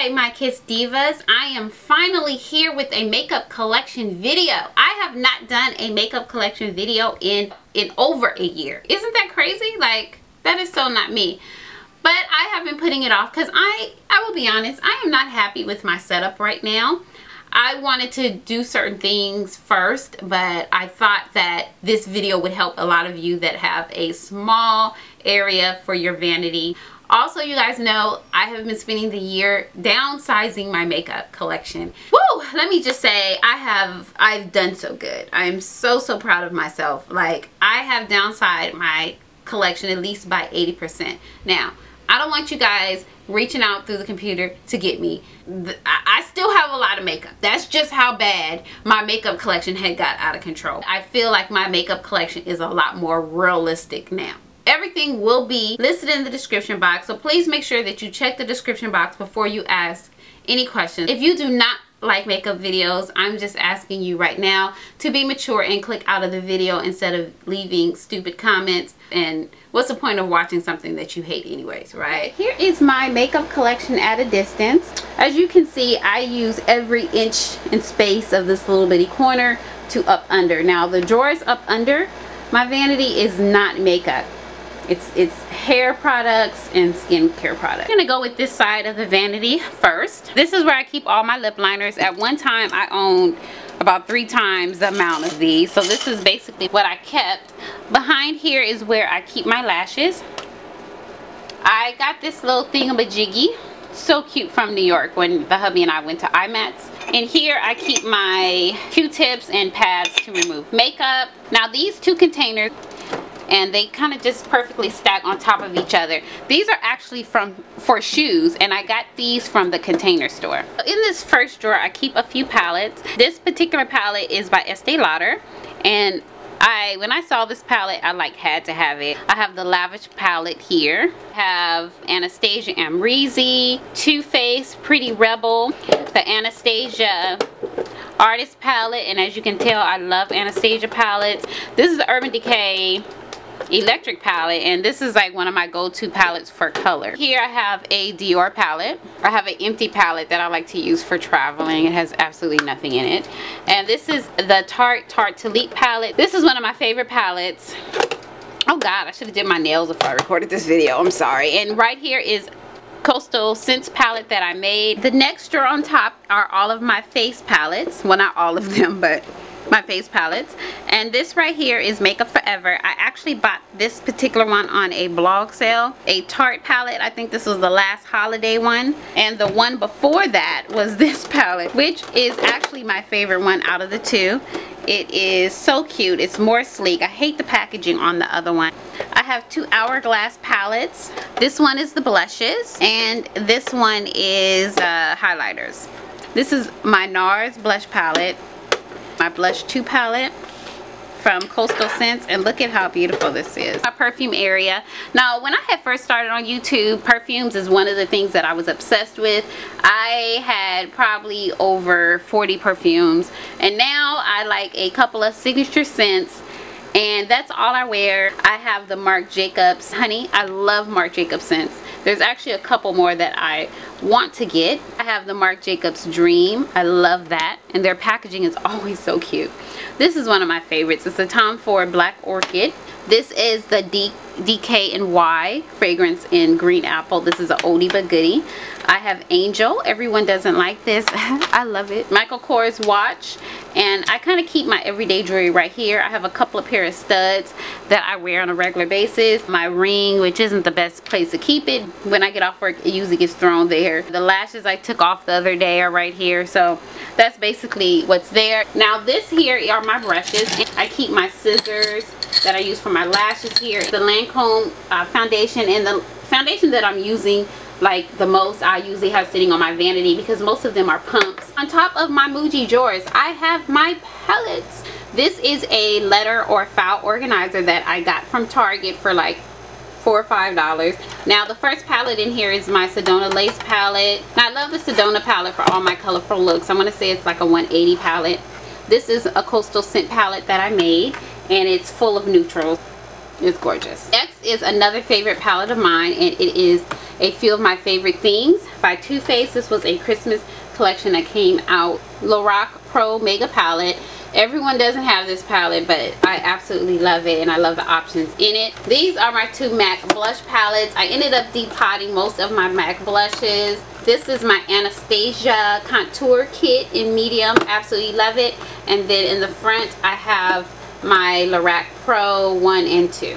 Okay, my Kiss Divas, I am finally here with a makeup collection video. I have not done a makeup collection video in over a year. Isn't that crazy? Like, that is so not me. But I have been putting it off because I will be honest, I am not happy with my setup right now. I wanted to do certain things first, but I thought that this video would help a lot of you that have a small area for your vanity. Also, you guys know I have been spending the year downsizing my makeup collection. Woo! Let me just say I've done so good. I'm so proud of myself. Like, I have downsized my collection at least by 80%. Now, I don't want you guys reaching out through the computer to get me. I still have a lot of makeup. That's just how bad my makeup collection had got out of control. I feel like my makeup collection is a lot more realistic now. Everything will be listed in the description box, so please make sure that you check the description box before you ask any questions. If you do not like makeup videos, I'm just asking you right now to be mature and click out of the video instead of leaving stupid comments. And what's the point of watching something that you hate anyways, right? Here is my makeup collection at a distance. As you can see, I use every inch and space of this little bitty corner to up under. Now, the drawers up under my vanity is not makeup. It's hair products and skincare products. I'm gonna go with this side of the vanity first. This is where I keep all my lip liners. At one time, I owned about 3 times the amount of these. So this is basically what I kept. Behind here is where I keep my lashes. I got this little thingamajiggy. So cute, from New York when the hubby and I went to IMATS. And here I keep my Q-tips and pads to remove makeup. Now these 2 containers, and they kind of just perfectly stack on top of each other. These are actually for shoes, and I got these from the Container Store. In this first drawer, I keep a few palettes. This particular palette is by Estee Lauder, and when I saw this palette, I had to have it. I have the Lavish palette here. I have Anastasia Amrezy, Too Faced, Pretty Rebel, the Anastasia Artist palette, and as you can tell, I love Anastasia palettes. This is the Urban Decay Electric palette, and this is like one of my go-to palettes for color. Here I have a Dior palette. I have an empty palette that I like to use for traveling. It has absolutely nothing in it. And this is the Tarte Elite palette. This is one of my favorite palettes. Oh god, I should have did my nails before I recorded this video. I'm sorry. And right here is Coastal Scents palette that I made. The next drawer on top are all of my face palettes. Well, not all of them, but my face palettes. And this right here is Makeup Forever. I actually bought this particular one on a blog sale. A Tarte palette. I think this was the last holiday one. And the one before that was this palette, which is actually my favorite one out of the 2. It is so cute. It's more sleek. I hate the packaging on the other one. I have 2 Hourglass palettes. This one is the blushes, and this one is highlighters. This is my NARS blush palette. My blush 2 palette from Coastal Scents, and look at how beautiful this is. My perfume area. Now, when I had first started on YouTube, perfumes is one of the things that I was obsessed with. I had probably over 40 perfumes, and now I like a couple of signature scents, and that's all I wear. I have the Marc Jacobs Honey. I love Marc Jacobs scents. There's actually a couple more that I want to get. I have the Marc Jacobs Dream. I love that, and their packaging is always so cute. This is one of my favorites. It's the Tom Ford Black Orchid. This is the DKNY fragrance in green apple. This is an oldie but goodie. I have Angel. Everyone doesn't like this. I love it. Michael Kors watch, and I kind of keep my everyday jewelry right here. I have a couple of pair of studs that I wear on a regular basis. My ring, which isn't the best place to keep it. When I get off work, it usually gets thrown there. The lashes I took off the other day are right here, so that's basically what's there. Now this here are my brushes. I keep my scissors that I use for my lashes here. The Lancome foundation, and the foundation that I'm using like the most I usually have sitting on my vanity because most of them are pumps. On top of my Muji drawers, I have my palettes. This is a letter or file organizer that I got from Target for like $4 or $5. Now the first palette in here is my Sedona Lace palette. Now I love the Sedona palette for all my colorful looks. I'm gonna say it's like a 180 palette. This is a Coastal Scent palette that I made, and it's full of neutrals. It's gorgeous. Next is another favorite palette of mine, and it is A Few of My Favorite Things by Too Faced. This was a Christmas collection that came out. Lorac Pro Mega Palette. Everyone doesn't have this palette, but I absolutely love it, and I love the options in it. These are my two MAC blush palettes. I ended up depotting most of my MAC blushes. This is my Anastasia contour kit in medium. Absolutely love it. And then in the front I have my Lorac Pro 1 and 2.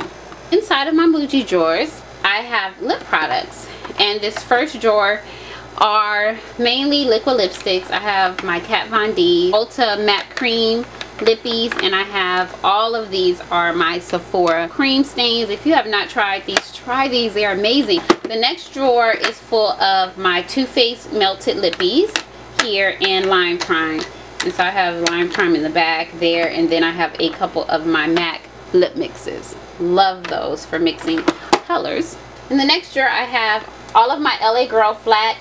Inside of my Muji drawers I have lip products, and this first drawer are mainly liquid lipsticks. I have my Kat Von D Ulta Matte Cream lippies, and I have all of these are my Sephora cream stains. If you have not tried these, try these. They're amazing. The next drawer is full of my Too Faced melted lippies here in Lime Crime. And so I have Lime Crime in the back there, and then I have a couple of my MAC lip mixes. Love those for mixing colors. In the next drawer I have all of my LA Girl Flat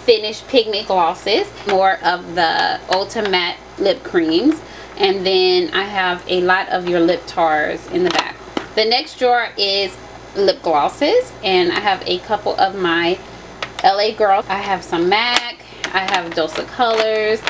Finish Pigment Glosses, more of the Ulta Matte lip creams, and then I have a lot of your lip tars in the back. The next drawer is lip glosses, and I have a couple of my LA Girl. I have some MAC, I have Dose of Colors,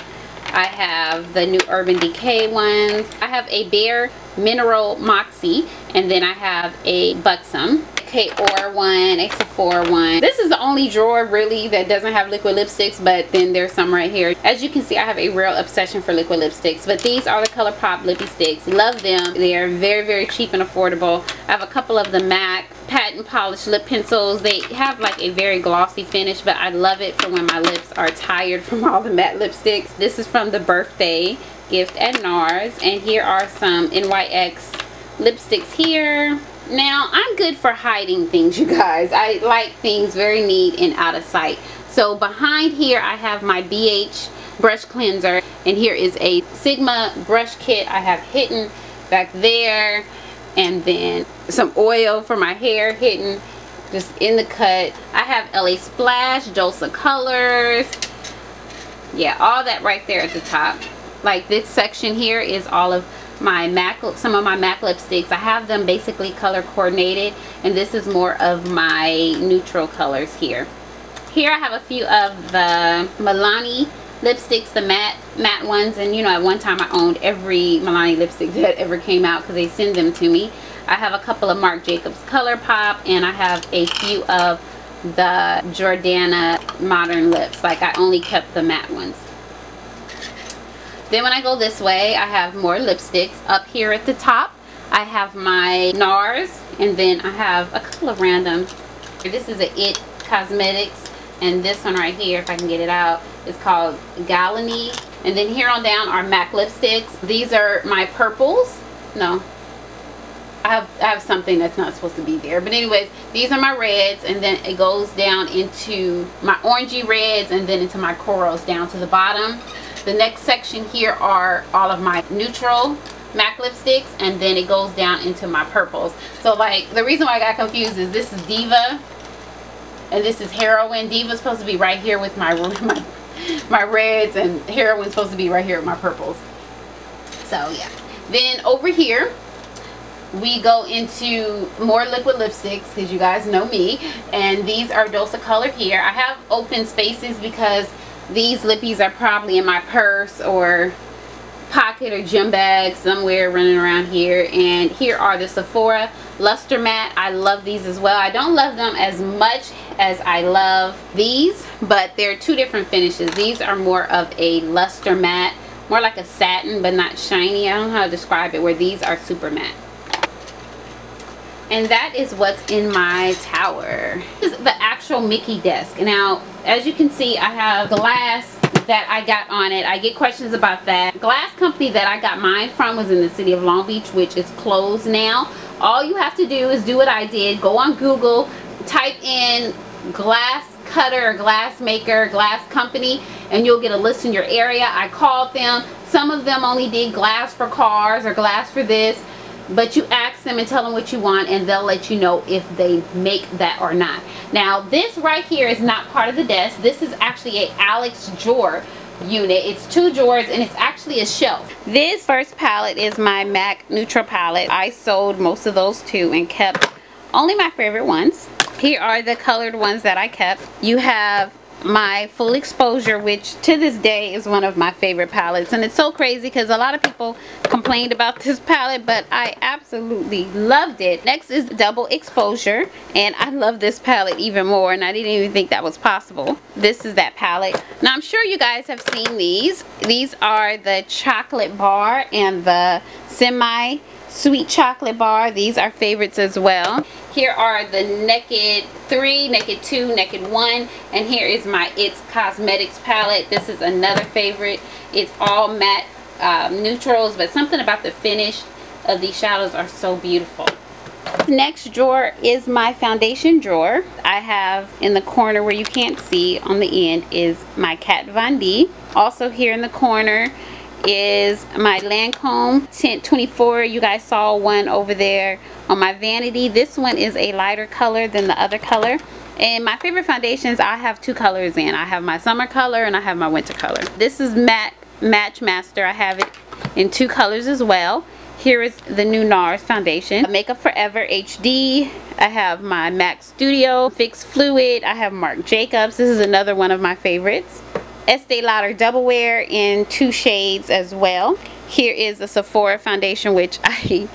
I have the new Urban Decay ones, I have a Bare Mineral Moxie, and then I have a Buxom K-Or one, a Sephora one. This is the only drawer really that doesn't have liquid lipsticks, but then there's some right here. As you can see, I have a real obsession for liquid lipsticks, but these are the ColourPop Lippy Sticks. Love them. They are very, very cheap and affordable. I have a couple of the MAC Patent Polished Lip Pencils. They have like a very glossy finish, but I love it for when my lips are tired from all the matte lipsticks. This is from the birthday gift at NARS, and here are some NYX lipsticks here. Now, I'm good for hiding things, you guys. I like things very neat and out of sight. So behind here, I have my BH brush cleanser, and here is a Sigma brush kit I have hidden back there, and then some oil for my hair hidden just in the cut. I have LA Splash, Dose of Colors. Yeah, all that right there at the top. Like this section here is all of my MAC, some of my MAC lipsticks. I have them basically color coordinated, and this is more of my neutral colors here. Here I have a few of the Milani lipsticks, the matte ones, and you know, at one time I owned every Milani lipstick that ever came out because they send them to me. I have a couple of Marc Jacobs ColourPop, and I have a few of the Jordana Modern Lips. Like, I only kept the matte ones. Then when I go this way, I have more lipsticks. Up here at the top, I have my NARS, and then I have a couple of random. This is a IT Cosmetics, and this one right here, if I can get it out, is called Galani. And then here on down are MAC lipsticks. These are my purples. No, I have something that's not supposed to be there. But anyways, these are my reds, and then it goes down into my orangey reds, and then into my corals down to the bottom. The next section here are all of my neutral MAC lipsticks, and then it goes down into my purples. So like, the reason why I got confused is this is Diva and this is Heroine. Diva's supposed to be right here with my reds, and Heroine's supposed to be right here with my purples. So yeah. Then over here we go into more liquid lipsticks, because you guys know me, and these are Dose of Color here. I have open spaces because these lippies are probably in my purse or pocket or gym bag somewhere running around here. And here are the Sephora Luster Matte. I love these as well. I don't love them as much as I love these, but they're two different finishes. These are more of a luster matte, more like a satin but not shiny. I don't know how to describe it, where these are super matte. And that is what's in my tower. This is the actual Mickey desk. Now, as you can see, I have glass that I got on it. I get questions about that. Glass company that I got mine from was in the city of Long Beach, which is closed now. All you have to do is do what I did. Go on Google, type in glass cutter or glass maker, glass company, and you'll get a list in your area. I called them. Some of them only did glass for cars or glass for this. But you ask them and tell them what you want, and they'll let you know if they make that or not. Now, this right here is not part of the desk. This is actually a Alex drawer unit. It's 2 drawers and it's actually a shelf. This first palette is my MAC neutral palette. I sold most of those too and kept only my favorite ones. Here are the colored ones that I kept. You have my full exposure, which to this day is one of my favorite palettes, and it's so crazy because a lot of people complained about this palette, but I absolutely loved it. Next is double exposure, and I love this palette even more, and I didn't even think that was possible. This is that palette. Now I'm sure you guys have seen these. These are the chocolate bar and the semi sweet chocolate bar. These are favorites as well. Here are the Naked 3, Naked 2, Naked 1, and here is my It's Cosmetics palette. This is another favorite. It's all matte neutrals, but something about the finish of these shadows are so beautiful. Next drawer is my foundation drawer. I have in the corner where you can't see on the end is my Kat Von D. Also here in the corner is my Lancome Tint 24. You guys saw one over there on my Vanity. This one is a lighter color than the other color. And my favorite foundations, I have 2 colors in. I have my summer color and I have my winter color. This is MAC Match Master. I have it in 2 colors as well. Here is the new NARS foundation. Makeup Forever HD. I have my MAC Studio Fix Fluid. I have Marc Jacobs. This is another one of my favorites. Estee Lauder Double Wear in 2 shades as well. Here is the Sephora foundation, which I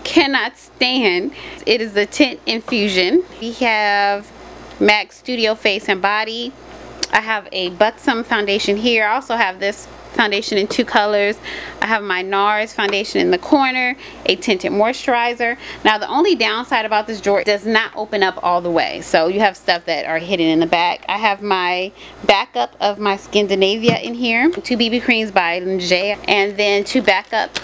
cannot stand. It is the Tint Infusion. We have MAC Studio Face and Body. I have a Buxom foundation here. I also have this foundation in 2 colors. I have my NARS foundation in the corner, a tinted moisturizer. Now the only downside about this drawer, it does not open up all the way, so you have stuff that are hidden in the back. I have my backup of my Scandinavia in here, 2 BB creams by Lingerie, and then 2 backup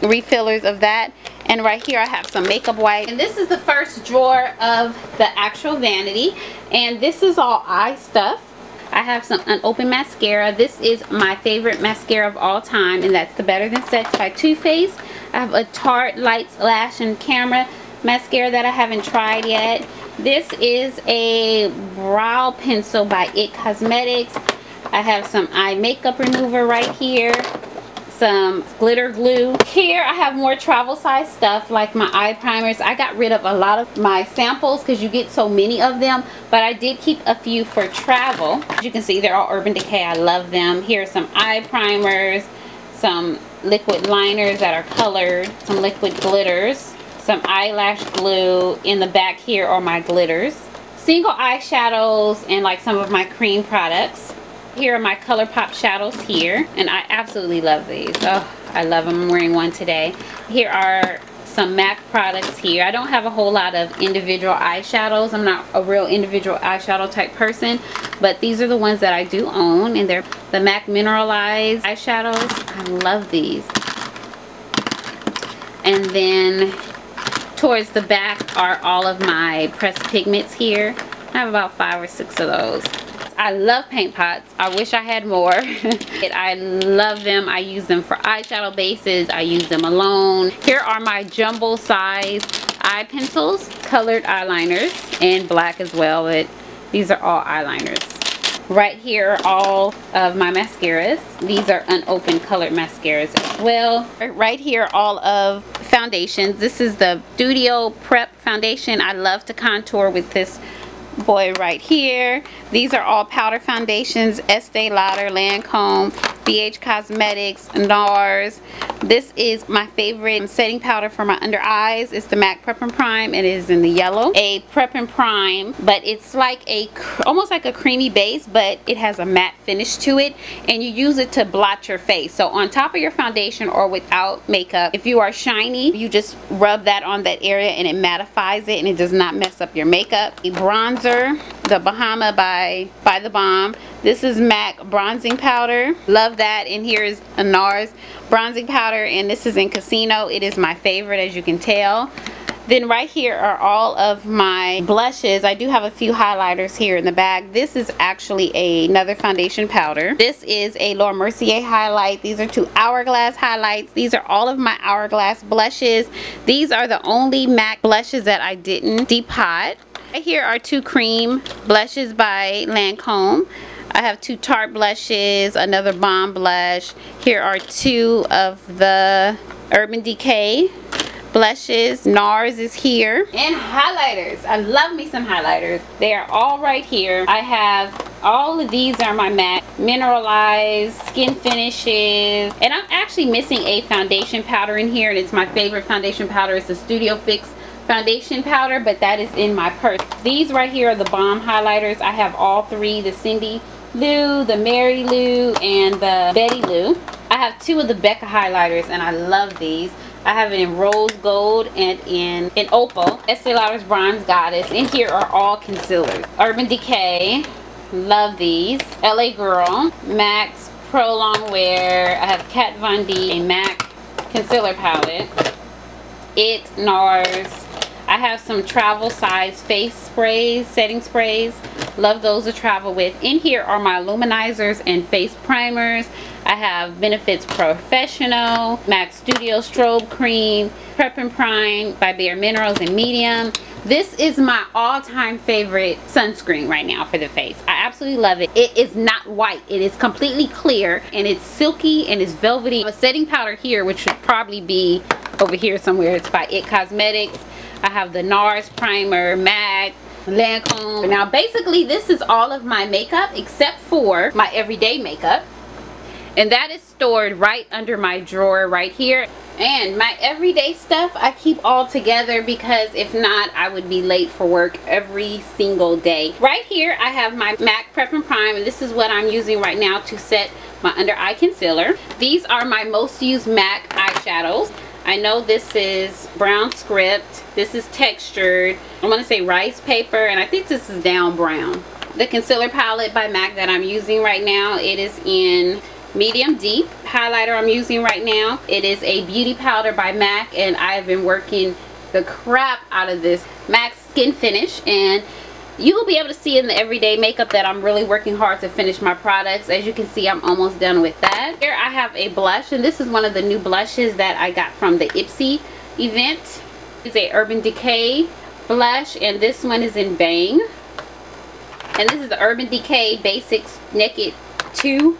refillers of that. And right here I have some makeup wipes. And this is the first drawer of the actual vanity, and this is all eye stuff. I have some unopened mascara. This is my favorite mascara of all time, and that's the Better Than Sex by Too Faced. I have a Tarte Lights Lash and Camera mascara that I haven't tried yet. This is a brow pencil by It Cosmetics. I have some eye makeup remover right here. Some glitter glue. Here I have more travel size stuff like my eye primers. I got rid of a lot of my samples because you get so many of them, but I did keep a few for travel. As you can see, they're all Urban Decay. I love them. Here are some eye primers, some liquid liners that are colored, some liquid glitters, some eyelash glue. In the back here are my glitters, single eyeshadows, and like some of my cream products. Here are my ColourPop shadows here, and I absolutely love these. Oh, I love them. I'm wearing one today. Here are some MAC products here. I don't have a whole lot of individual eyeshadows. I'm not a real individual eyeshadow type person, but these are the ones that I do own, and they're the MAC Mineralized eyeshadows. I love these. And then towards the back are all of my pressed pigments here. I have about 5 or 6 of those. I love paint pots. I wish I had more. I love them. I use them for eyeshadow bases. I use them alone. Here are my jumbo size eye pencils, colored eyeliners, and black as well, but these are all eyeliners. Right here are all of my mascaras. These are unopened colored mascaras as well. Right here are all of foundations. This is the Studio Prep foundation. I love to contour with this boy right here. These are all powder foundations, Estee Lauder, Lancome, BH Cosmetics, NARS. This is my favorite setting powder for my under eyes. It's the MAC Prep and Prime. It is in the yellow. A Prep and Prime, but it's like a almost like a creamy base, but it has a matte finish to it, and you use it to blot your face. So on top of your foundation or without makeup, if you are shiny, you just rub that on that area and it mattifies it, and it does not mess up your makeup. A bronzer, the Bahama by the Balm. This is MAC bronzing powder. Love that. And here is a NARS bronzing powder, and this is in Casino. It is my favorite, as you can tell. Then right here are all of my blushes. I do have a few highlighters here in the bag. This is actually another foundation powder. This is a Laura Mercier highlight. These are 2 Hourglass highlights. These are all of my Hourglass blushes. These are the only MAC blushes that I didn't depot. Right here are 2 cream blushes by Lancome. I have 2 Tarte blushes, another Balm blush. Here are 2 of the Urban Decay blushes. NARS is here. And highlighters. I love me some highlighters. They are all right here. I have all of these are my MAC mineralized skin finishes. And I'm actually missing a foundation powder in here, and it's my favorite foundation powder. It's the Studio Fix foundation powder, but that is in my purse. These right here are the Balm highlighters. I have all 3, the Cindy Lou, the Mary Lou, and the Betty Lou. I have 2 of the Becca highlighters, and I love these. I have it in rose gold and in opal. Estee Lauder's Bronze Goddess. In here are all concealers. Urban Decay, love these. LA Girl, MAC's Pro Long Wear. I have Kat Von D, a MAC concealer palette. NARS. I have some travel size face sprays, setting sprays. Love those to travel with. In here are my luminizers and face primers. I have Benefits Professional, MAC Studio Strobe Cream, Prep and Prime by Bare Minerals in medium. This is my all-time favorite sunscreen right now for the face. I absolutely love it. It is not white. It is completely clear, and it's silky and it's velvety. A setting powder here, which should probably be over here somewhere. It's by IT Cosmetics. I have the NARS primer, MAC, Lancome. Now basically this is all of my makeup except for my everyday makeup, and that is stored right under my drawer right here. And my everyday stuff I keep all together, because if not I would be late for work every single day. Right here I have my MAC Prep and Prime, and this is what I'm using right now to set my under eye concealer. These are my most used MAC eyeshadows. I know this is Brown Script, this is Textured, I'm going to say Rice Paper, and I think this is Down Brown. The concealer palette by MAC that I'm using right now, it is in medium deep. Highlighter I'm using right now, it is a beauty powder by MAC, and I have been working the crap out of this MAC Skin Finish, and you will be able to see in the everyday makeup that I'm really working hard to finish my products. As you can see, I'm almost done with that. Here I have a blush, and this is one of the new blushes that I got from the Ipsy event. It's a Urban Decay blush, and this one is in Bang. And this is the Urban Decay Basics Naked 2.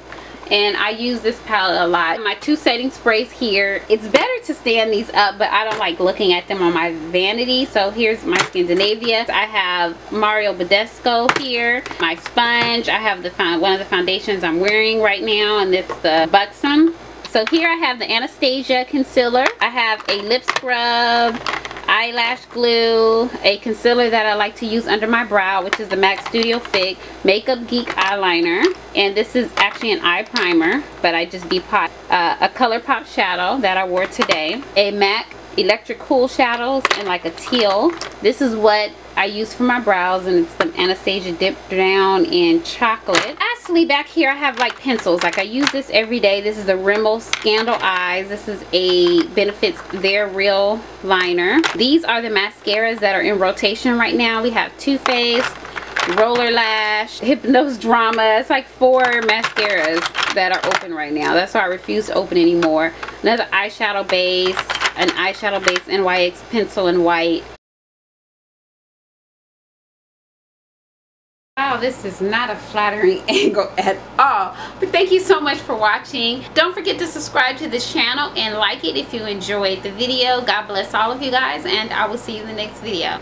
And I use this palette a lot. My 2 setting sprays here. It's better to stand these up, but I don't like looking at them on my vanity. So here's my Scandinavia. I have Mario Badescu here. My sponge. I have one of the foundations I'm wearing right now, and it's the Buxom. So here I have the Anastasia concealer. I have a lip scrub, eyelash glue, a concealer that I like to use under my brow, which is the MAC Studio Fix Makeup Geek eyeliner, and this is actually an eye primer, but I just depot a ColourPop shadow that I wore today, a MAC Electric Cool shadows in like a teal. This is what I use for my brows, and it's the Anastasia Dip Down in Chocolate. Lastly, back here I have like pencils. Like I use this every day. This is the Rimmel Scandal Eyes. This is a Benefits They're Real liner. These are the mascaras that are in rotation right now. We have Too Faced, Roller Lash, Hypnose Drama. It's like 4 mascaras that are open right now. That's why I refuse to open anymore. Another eyeshadow base, an eyeshadow base NYX pencil in white. Wow, this is not a flattering angle at all. But thank you so much for watching. Don't forget to subscribe to this channel and like it if you enjoyed the video. God bless all of you guys, and I will see you in the next video.